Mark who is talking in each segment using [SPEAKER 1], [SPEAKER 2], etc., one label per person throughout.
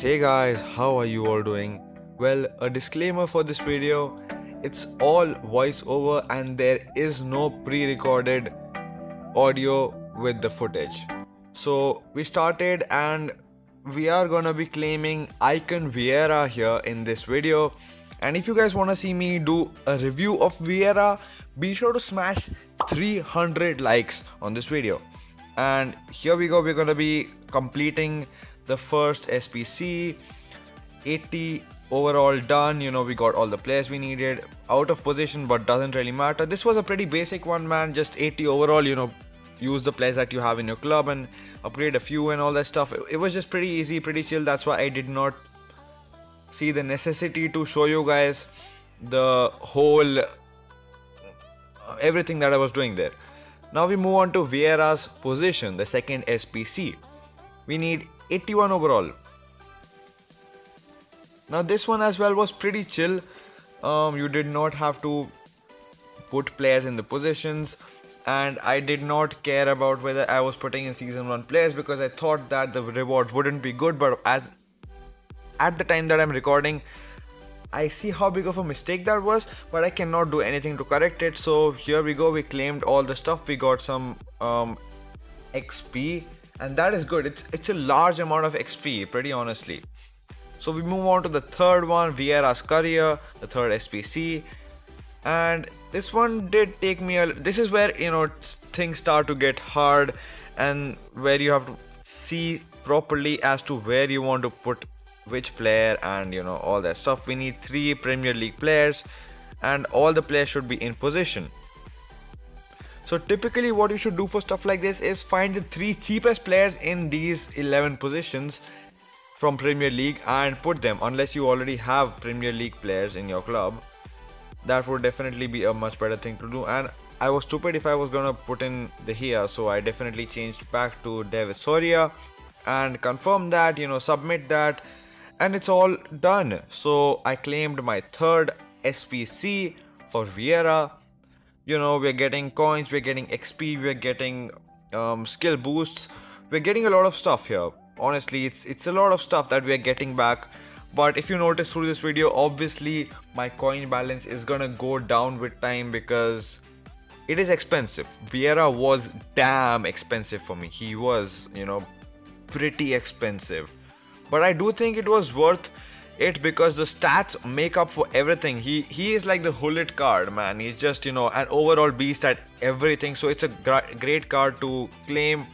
[SPEAKER 1] Hey guys, how are you all doing? Well, a disclaimer for this video, it's all voiceover and there is no pre-recorded audio with the footage. So we started and we are gonna be claiming Icon Vieira here in this video. And if you guys wanna see me do a review of Vieira, be sure to smash 300 likes on this video. And here we go, we're gonna be completing the first SPC, 80 overall done. You know, we got all the players we needed, out of position, but doesn't really matter. This was a pretty basic one, man, just 80 overall. You know, use the players that you have in your club and upgrade a few and all that stuff. It was just pretty easy, pretty chill. That's why I did not see the necessity to show you guys the whole everything that I was doing there. Now we move on to Vieira's position, the second SPC. We need 81 overall. Now this one as well was pretty chill. You did not have to put players in the positions, and I did not care about whether I was putting in season 1 players because I thought that the rewards wouldn't be good. But at the time that I'm recording, I see how big of a mistake that was, but I cannot do anything to correct it. So here we go, we claimed all the stuff, we got some XP, and that is good. It's a large amount of XP, pretty honestly. So we move on to the third one, Vieira's career, the third SPC, and this one did take me this is where, you know, things start to get hard and where you have to see properly as to where you want to put which player and, you know, all that stuff. We need 3 Premier League players and all the players should be in position. So typically what you should do for stuff like this is find the 3 cheapest players in these 11 positions from Premier League and put them, unless you already have Premier League players in your club. That would definitely be a much better thing to do. And I was stupid if I was gonna put in the here, so I definitely changed back to David Soria and confirm that, you know, submit that, and it's all done. So I claimed my third SPC for Vieira. You know, we're getting coins, we're getting XP, we're getting skill boosts, we're getting a lot of stuff here. Honestly, it's a lot of stuff that we're getting back. But if you notice through this video, obviously my coin balance is gonna go down with time because it is expensive. Vieira was damn expensive for me. He was, you know, pretty expensive. But I do think it was worth it because the stats make up for everything. He is like the Hullet card, man. He's just, you know, an overall beast at everything. So it's a great card to claim.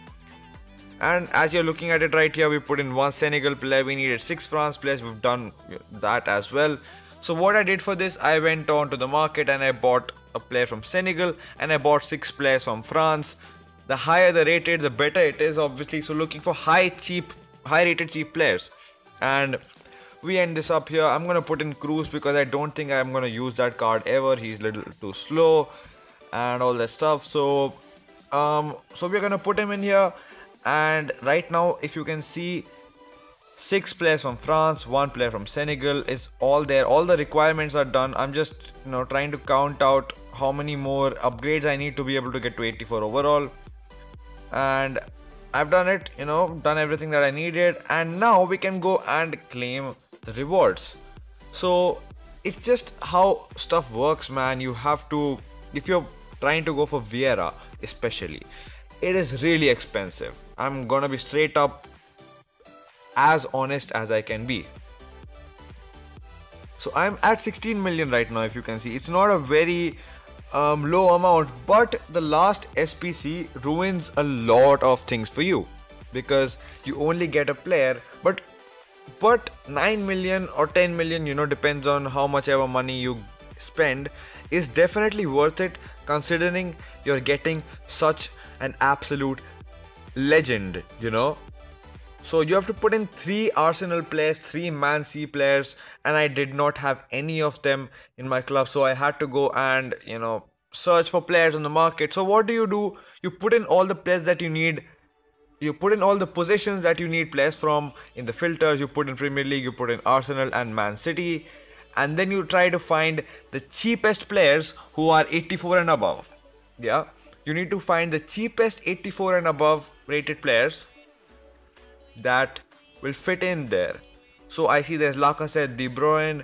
[SPEAKER 1] And as you're looking at it right here, we put in 1 Senegal player, we needed 6 France players, we've done that as well. So what I did for this, I went on to the market and I bought a player from Senegal and I bought 6 players from France. The higher the rated, the better it is, obviously. So looking for high rated cheap players. And we end this up here. I'm gonna put in Cruz because I don't think I'm gonna use that card ever. He's a little too slow and all that stuff. So we're gonna put him in here. And right now, if you can see, 6 players from France, 1 player from Senegal is all there. All the requirements are done. I'm just, you know, trying to count out how many more upgrades I need to be able to get to 84 overall. And I've done it, you know, done everything that I needed. And now we can go and claim the rewards. So it's just how stuff works, man. You have to, if you're trying to go for Vieira especially, it is really expensive. I'm gonna be straight up as honest as I can be. So I'm at 16 million right now. If you can see, it's not a very low amount, but the last SPC ruins a lot of things for you because you only get a player, but 9 million or 10 million, you know, depends on how much ever money you spend, is definitely worth it considering you're getting such an absolute legend, you know. So you have to put in 3 Arsenal players, 3 Man City players, and I did not have any of them in my club, so I had to go and, you know, search for players on the market. So what do? You put in all the players that you need. You put in all the positions that you need players from in the filters. You put in Premier League, you put in Arsenal and Man City, and then you try to find the cheapest players who are 84 and above. Yeah, you need to find the cheapest 84 and above rated players that will fit in there. So I see there's Lacazette, De Bruyne,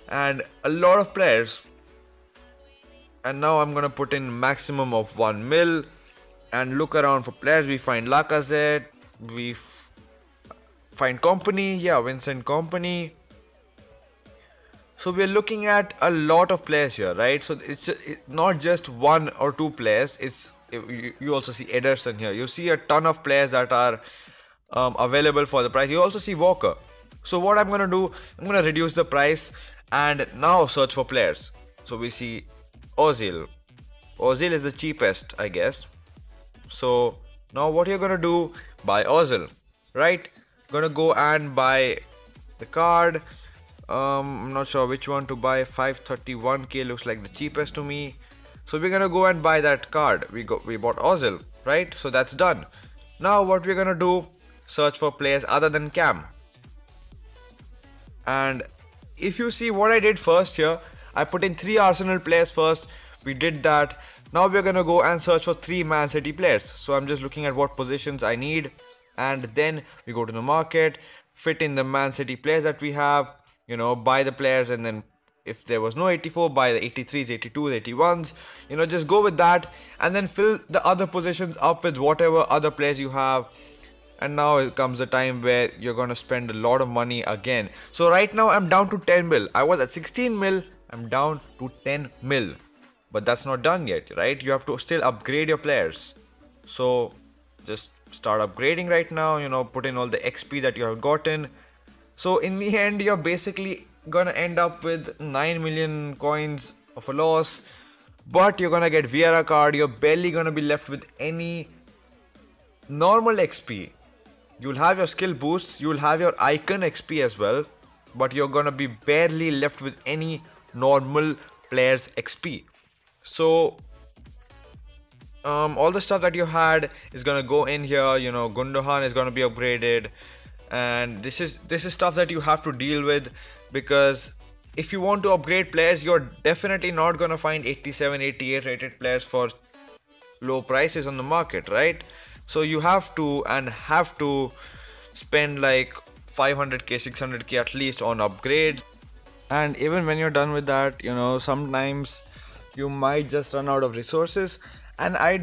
[SPEAKER 1] and a lot of players. And now I'm gonna put in maximum of 1 mil and look around for players. We find Lacazette, we find Company, yeah, Vincent Company. So we're looking at a lot of players here, right? So it's not just 1 or 2 players. You also see Ederson here. You see a ton of players that are available for the price. You also see Walker. So what I'm gonna do, I'm gonna reduce the price and now search for players. So we see Ozil. Ozil is the cheapest, I guess. So now what you're gonna do, buy Ozil, right? Gonna go and buy the card. I'm not sure which one to buy. 531k looks like the cheapest to me. So we're gonna go and buy that card. We bought Ozil, right? So that's done. Now what we're gonna do, search for players other than Cam. And if you see what I did first here, I put in 3 Arsenal players first. We did that. Now we're gonna go and search for 3 Man City players. So I'm just looking at what positions I need, and then we go to the market, fit in the Man City players that we have, you know, buy the players, and then if there was no 84, buy the 83s, 82s, 81s, you know, just go with that, and then fill the other positions up with whatever other players you have. And now it comes the time where you're gonna spend a lot of money again. So right now I'm down to 10 mil. I was at 16 mil, I'm down to 10 mil. But that's not done yet, right? You have to still upgrade your players. So just start upgrading right now, you know, put in all the XP that you have gotten. So in the end, you're basically gonna end up with 9 million coins of a loss. But you're gonna get Vieira card. You're barely gonna be left with any normal XP. You'll have your skill boosts, you'll have your icon XP as well, but you're gonna be barely left with any normal players XP. So all the stuff that you had is gonna go in here. You know, Gundogan is gonna be upgraded, and this is stuff that you have to deal with, because if you want to upgrade players, you're definitely not gonna find 87, 88 rated players for low prices on the market, right? So you have to spend like 500k, 600k at least on upgrades. And even when you're done with that, you know, sometimes you might just run out of resources. And I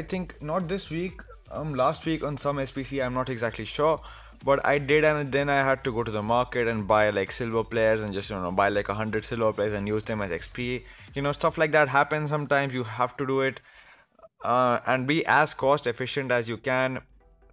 [SPEAKER 1] think not this week, last week on some SPC, I'm not exactly sure, but I did, and then I had to go to the market and buy like silver players and just, you know, buy like 100 silver players and use them as XP. You know, stuff like that happens sometimes. You have to do it. And be as cost efficient as you can.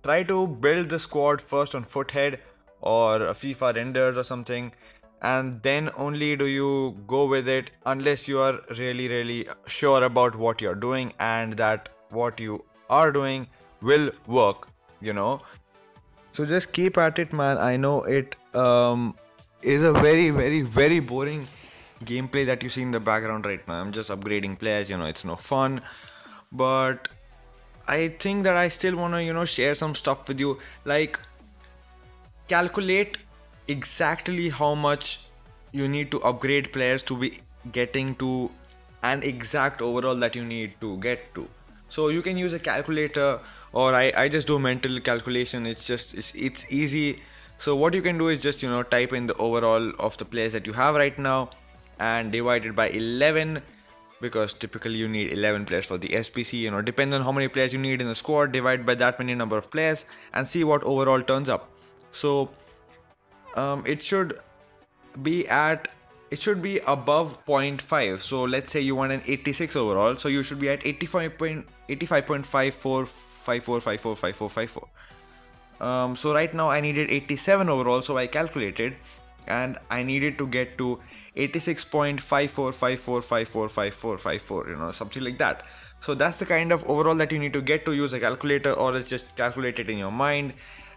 [SPEAKER 1] Try to build the squad first on Foothead or FIFA renders or something, and then only do you go with it, unless you are really sure about what you're doing and that what you are doing will work, you know. So just keep at it, man. I know it is a very boring gameplay that you see in the background right now. I'm just upgrading players, you know, it's no fun. But I think that I still want to, you know, share some stuff with you. Like, calculate exactly how much you need to upgrade players to be getting to an exact overall that you need to get to. So you can use a calculator, or I just do mental calculation. It's easy. So what you can do is just, you know, type in the overall of the players that you have right now and divide it by 11. Because typically you need 11 players for the SPC, you know, depends on how many players you need in the squad, divide by that many number of players and see what overall turns up. So it should be above 0.5. So let's say you want an 86 overall, so you should be at 85.5454545454. So right now I needed 87 overall, so I calculated, and I needed to get to 86.5454545454, you know, something like that. So that's the kind of overall that you need to get to. Use a calculator, or it's just calculate it in your mind,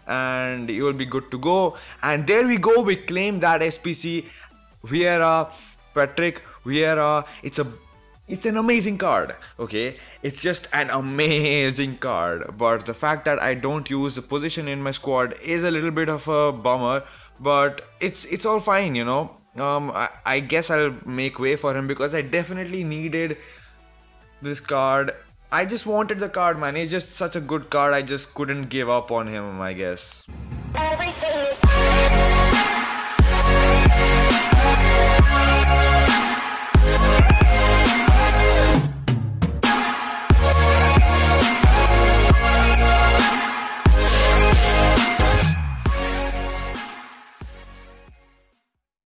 [SPEAKER 1] and you will be good to go. And there we go, we claim that SPC. Vieira, Patrick Vieira. It's an amazing card, okay? It's just an amazing card, but the fact that I don't use the position in my squad is a little bit of a bummer, but it's all fine, you know. I guess I'll make way for him, because I definitely needed this card. I just wanted the card, man. It's just such a good card. I just couldn't give up on him, I guess. Everything is